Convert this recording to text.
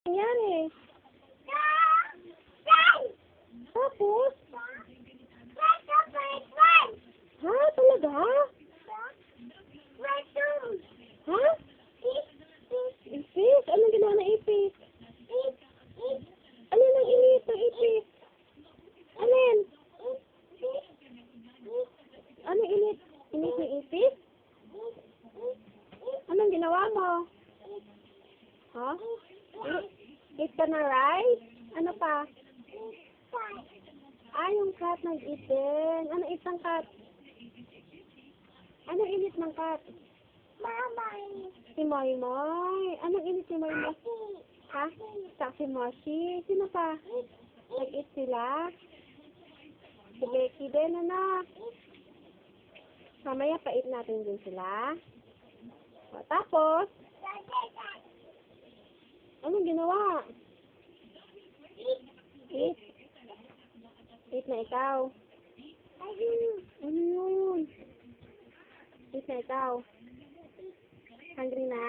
Nangyari? Tapos? Ha? Talaga? Ha? Ipis? Anong ginawa ng ipis? Ano nang inis ng ipis? Alin? Anong init? Inis ng ipis? Anong ginawa mo? Ha? Eat ka na rice? Ano pa? Yung cat nag-itin. Ano eat ng cat? Anong init ng cat? Si Moy Moy. Anong init si Moy Moy? Ha? Si Moshi. Sino pa? Nag-eat sila? Si Becky din, ano? Mamaya pa-eat natin din sila. O, tapos? Anong ginawa? Eat. Eat na ikaw. Ano yun? Eat na ikaw. Hungry na?